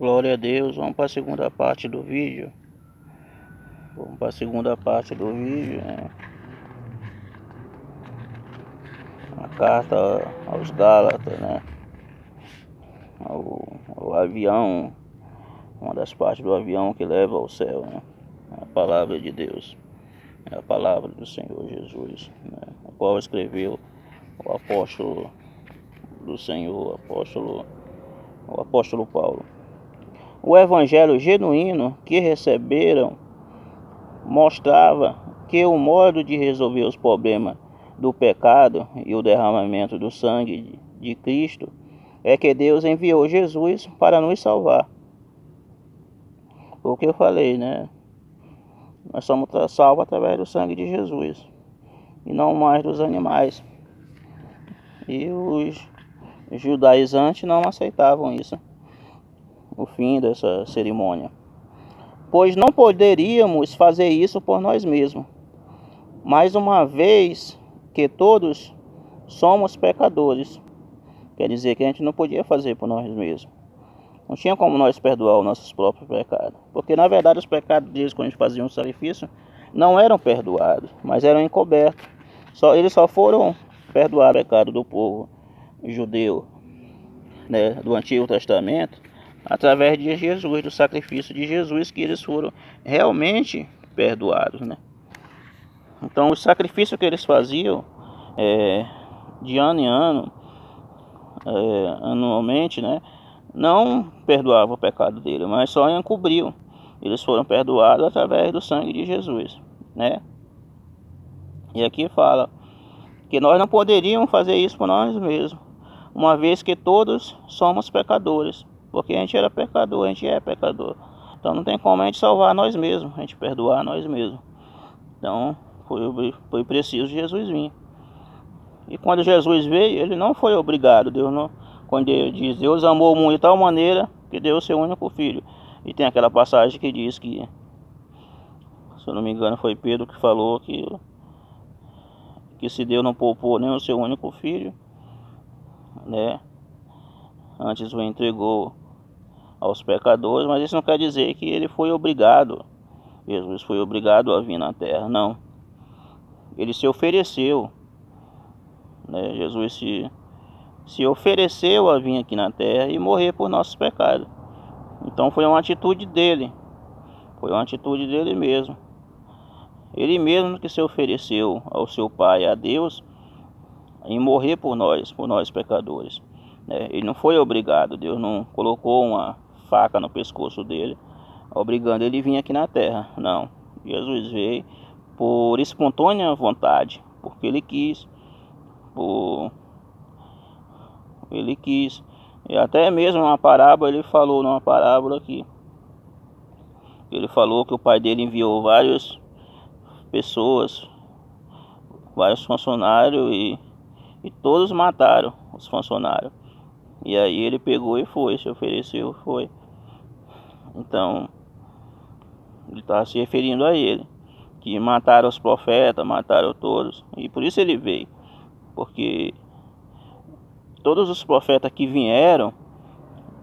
Glória a Deus. Vamos para a segunda parte do vídeo. A carta aos Gálatas, né? O avião, uma das partes do avião que leva ao céu, né? A palavra de Deus, é a palavra do Senhor Jesus, né? O qual escreveu o apóstolo do Senhor, o apóstolo Paulo. O evangelho genuíno que receberam mostrava que o modo de resolver os problemas do pecado e o derramamento do sangue de Cristo é que Deus enviou Jesus para nos salvar. O que eu falei, né? Nós somos salvos através do sangue de Jesus e não mais dos animais. E os judaizantes não aceitavam isso, o fim dessa cerimônia, pois não poderíamos fazer isso por nós mesmos. Mais uma vez que todos somos pecadores, quer dizer que a gente não podia fazer por nós mesmos. Não tinha como nós perdoar os nossos próprios pecados, porque na verdade os pecados deles, quando a gente fazia um sacrifício, não eram perdoados, mas eram encobertos. Eles só foram perdoar o pecado do povo judeu, né, do Antigo Testamento, através de Jesus, do sacrifício de Jesus, que eles foram realmente perdoados, né? Então o sacrifício que eles faziam de ano em ano, anualmente, né, não perdoava o pecado dele, mas só encobriam. Eles foram perdoados através do sangue de Jesus, né? E aqui fala que nós não poderíamos fazer isso por nós mesmos, uma vez que todos somos pecadores, porque a gente era pecador, a gente é pecador. Então não tem como a gente salvar nós mesmos, a gente perdoar nós mesmos. Então foi preciso Jesus vir. E quando Jesus veio, ele não foi obrigado. Deus não, quando ele diz, Deus amou o mundo de tal maneira que deu o seu único filho. E tem aquela passagem que diz que, se eu não me engano, foi Pedro que falou que se Deus não poupou nem o seu único filho, né, antes o entregou aos pecadores. Mas isso não quer dizer que ele foi obrigado, Jesus foi obrigado a vir na terra, não. Ele se ofereceu, né? Jesus se ofereceu a vir aqui na terra e morrer por nossos pecados. Então foi uma atitude dele, mesmo. Ele mesmo que se ofereceu ao seu Pai, a Deus, em morrer por nós pecadores, né? Ele não foi obrigado, Deus não colocou uma faca no pescoço dele, obrigando ele a vir aqui na terra, não. Jesus veio por espontânea vontade, porque ele quis, e até mesmo uma parábola, ele falou numa parábola que ele falou que o pai dele enviou várias pessoas, vários funcionários, e todos mataram os funcionários. E aí ele pegou e foi, se ofereceu, foi. Então ele estava se referindo a ele, que mataram os profetas, mataram todos, e por isso ele veio, porque todos os profetas que vieram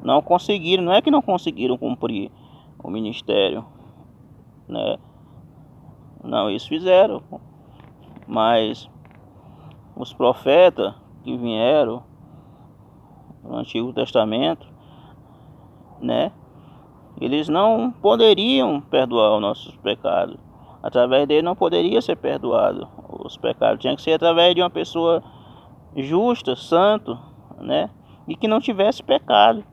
não conseguiram, não é que não conseguiram cumprir o ministério, né? Não, eles fizeram, mas os profetas que vieram no Antigo Testamento, né, eles não poderiam perdoar os nossos pecados. Através dele não poderia ser perdoado os pecados. Tinha que ser através de uma pessoa justa, santo, né, e que não tivesse pecado.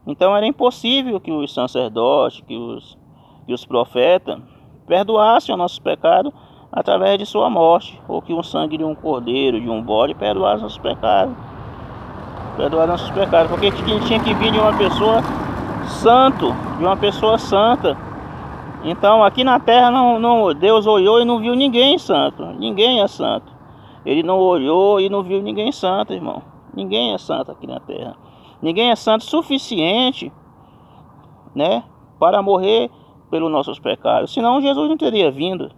Então era impossível que os sacerdotes, que os profetas perdoassem os nossos pecados através de sua morte, ou que o sangue de um cordeiro, de um bode, perdoasse nossos pecados. Porque tinha que vir de uma pessoa santa. Então aqui na terra Deus olhou e não viu ninguém santo. Ninguém é santo. Ele não olhou e não viu ninguém santo, irmão. Ninguém é santo aqui na terra. Ninguém é santo suficiente, né, para morrer pelos nossos pecados. Senão Jesus não teria vindo.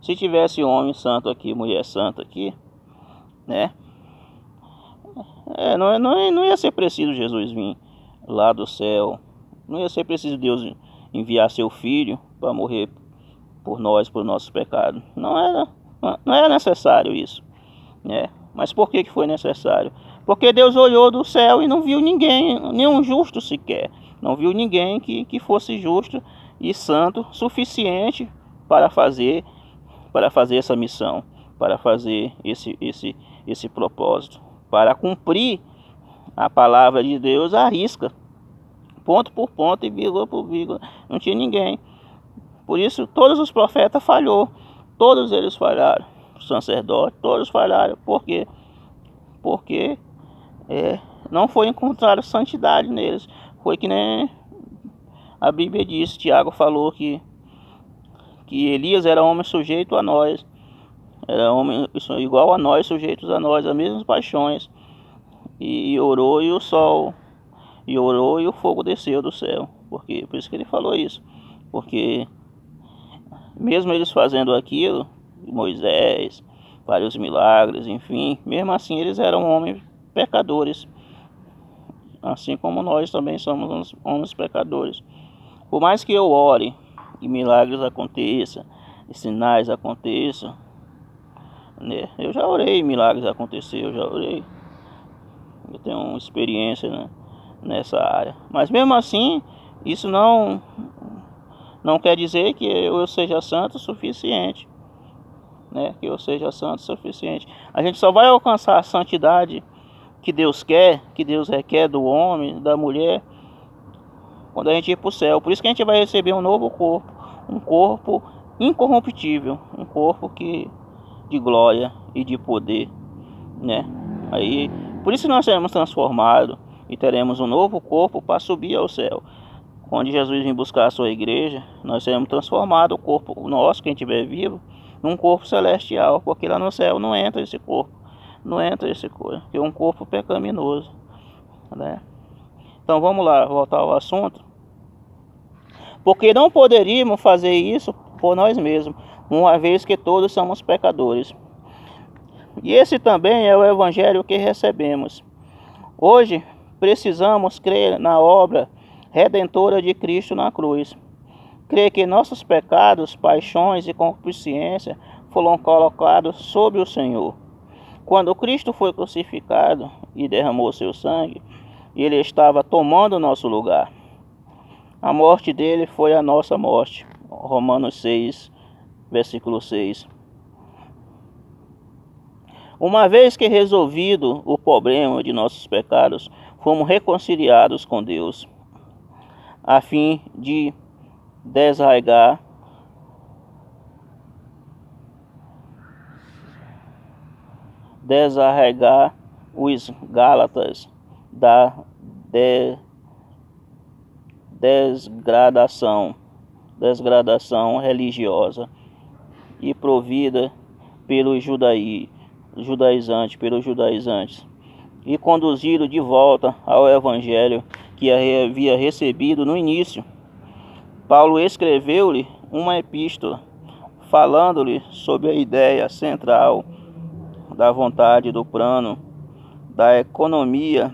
Se tivesse homem santo aqui, mulher santa aqui, né, não ia ser preciso Jesus vir lá do céu, Não ia ser preciso Deus enviar seu filho para morrer por nós, por nossos pecados. Não era necessário isso, né? Mas por que foi necessário? Porque Deus olhou do céu e não viu ninguém, nenhum justo sequer. Não viu ninguém que fosse justo e santo suficiente para fazer essa missão, para fazer esse propósito, para cumprir a palavra de Deus à risca, ponto por ponto e vírgula por vírgula. Não tinha ninguém. Por isso todos os profetas falhou, todos eles falharam. Os sacerdotes, todos falharam. Por quê? Porque não foi encontrada santidade neles. Foi que nem a Bíblia diz, Tiago falou que Elias era homem sujeito a nós. Era homem igual a nós, sujeitos a nós, as mesmas paixões. E orou e o sol, e orou e o fogo desceu do céu. Por isso que ele falou isso. Porque mesmo eles fazendo aquilo, Moisés, vários milagres, enfim, mesmo assim eles eram homens pecadores. Assim como nós também somos homens pecadores. Por mais que eu ore e milagres aconteçam, e sinais aconteçam, né? Eu já orei e milagres aconteceram, eu já orei. Eu tenho uma experiência, né, nessa área. Mas mesmo assim, isso não quer dizer que eu seja santo o suficiente, né? Que eu seja santo o suficiente. A gente só vai alcançar a santidade que Deus quer, que Deus requer do homem, da mulher, quando a gente ir para o céu. Por isso que a gente vai receber um novo corpo, um corpo incorruptível, um corpo de glória e de poder, né? Aí, por isso nós seremos transformados e teremos um novo corpo para subir ao céu. Quando Jesus vir buscar a sua igreja, nós seremos transformados, o corpo nosso, quem estiver vivo, num corpo celestial, porque lá no céu não entra esse corpo, não entra esse corpo, que é um corpo pecaminoso, né? Então vamos lá, voltar ao assunto. Porque não poderíamos fazer isso por nós mesmos, uma vez que todos somos pecadores. E esse também é o evangelho que recebemos. Hoje precisamos crer na obra redentora de Cristo na cruz. Crer que nossos pecados, paixões e concupiscência foram colocados sobre o Senhor. Quando Cristo foi crucificado e derramou seu sangue, ele estava tomando o nosso lugar. A morte dele foi a nossa morte. Romanos 6, versículo 6. Uma vez que resolvido o problema de nossos pecados, fomos reconciliados com Deus, a fim de desarraigar os Gálatas da desgradação religiosa e provida pelos judaizantes e conduzido de volta ao evangelho que havia recebido no início. Paulo escreveu-lhe uma epístola falando-lhe sobre a ideia central da vontade do plano da economia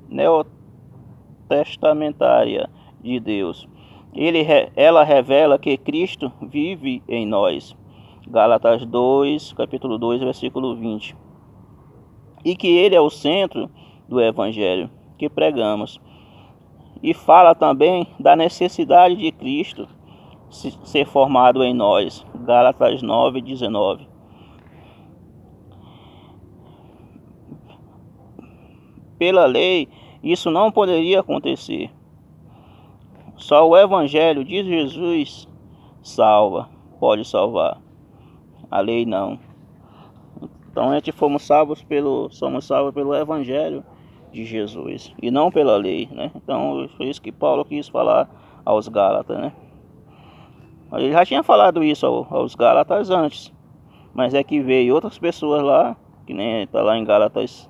neotestamentária de Deus. Ela revela que Cristo vive em nós. Gálatas 2, capítulo 2, versículo 20. E que ele é o centro do evangelho que pregamos. E fala também da necessidade de Cristo ser formado em nós. Gálatas 9, 19. Pela lei, isso não poderia acontecer. Só o evangelho de Jesus pode salvar. A lei não. Então a gente somos salvos pelo evangelho de Jesus e não pela lei, né? Então foi isso que Paulo quis falar aos Gálatas, né? Ele já tinha falado isso aos Gálatas antes, mas é que veio outras pessoas lá, que nem está lá em Gálatas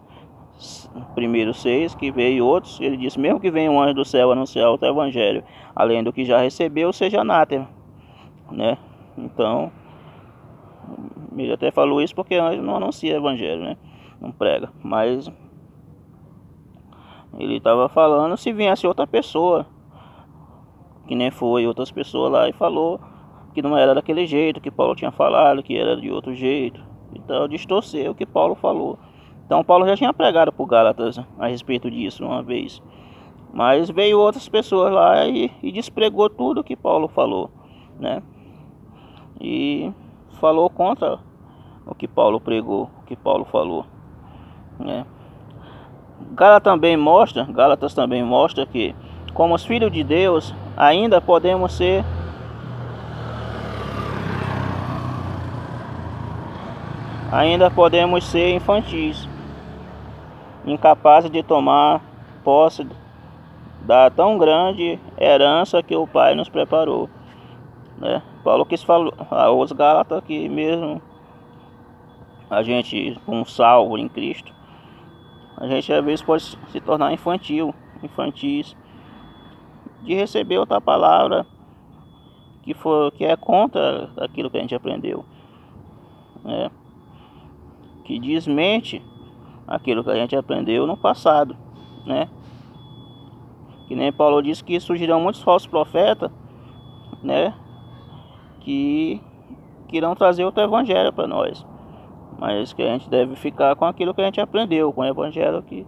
1:6, que veio outros. Ele disse: mesmo que venha um anjo do céu anunciar outro evangelho, além do que já recebeu, seja anátema, né? Então ele até falou isso porque anjo não anuncia evangelho, né? Não prega. Mas Ele estava falando se viesse outra pessoa, que nem foi outras pessoas lá, e falou que não era daquele jeito que Paulo tinha falado, que era de outro jeito. Então distorceu o que Paulo falou. Então Paulo já tinha pregado para o Gálatas a respeito disso uma vez. Mas veio outras pessoas lá e despregou tudo que Paulo falou, né? E falou contra o que Paulo pregou, o que Paulo falou, né? Gálatas também mostra que, como os filhos de Deus, ainda podemos ser infantis, incapazes de tomar posse da tão grande herança que o Pai nos preparou, né? Paulo quis falar aos Gálatas que mesmo a gente, com salvo em Cristo, a gente às vezes pode se tornar infantis, de receber outra palavra que é contra aquilo que a gente aprendeu, né? Que desmente aquilo que a gente aprendeu no passado, né? Que nem Paulo disse que surgirão muitos falsos profetas, né? Que irão trazer outro evangelho para nós, mas que a gente deve ficar com aquilo que a gente aprendeu, com o evangelho que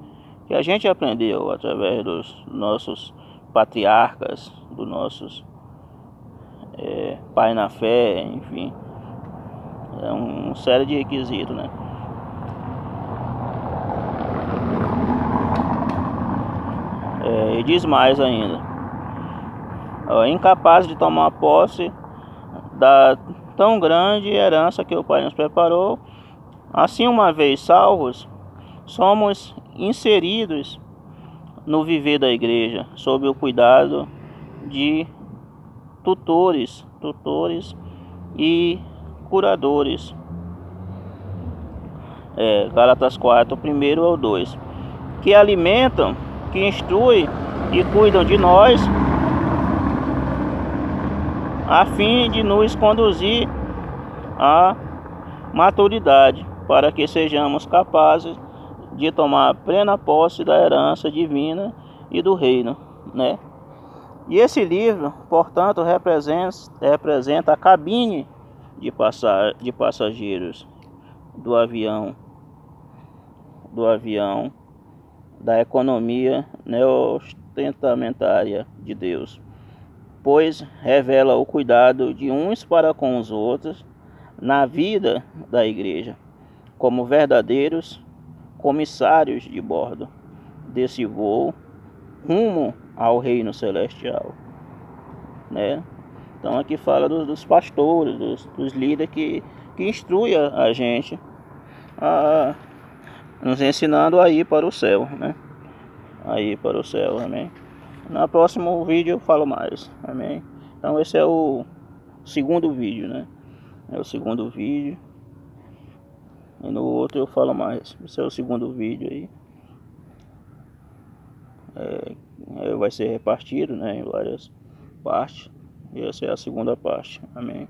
a gente aprendeu através dos nossos patriarcas, dos nossos pai na fé, enfim. É uma série de requisitos, né? E diz mais ainda: incapaz de tomar posse da tão grande herança que o Pai nos preparou, assim, uma vez salvos, somos inseridos no viver da igreja, sob o cuidado de tutores e curadores. Gálatas 4, primeiro ao 2, que alimentam, que instruem e cuidam de nós, a fim de nos conduzir à maturidade, para que sejamos capazes de tomar plena posse da herança divina e do reino, né? E esse livro, portanto, representa a cabine de passageiros do avião da economia neostentamentária de Deus, pois revela o cuidado de uns para com os outros na vida da igreja, como verdadeiros comissários de bordo desse voo rumo ao reino celestial, né? Então aqui fala dos pastores, dos líderes que instruem a gente, nos ensinando a ir para o céu, né? A ir para o céu, amém? No próximo vídeo eu falo mais, amém? Então esse é o segundo vídeo, né? É o segundo vídeo. E no outro eu falo mais. Esse é o segundo vídeo aí. Vai ser repartido, né, em várias partes. E essa é a segunda parte, amém?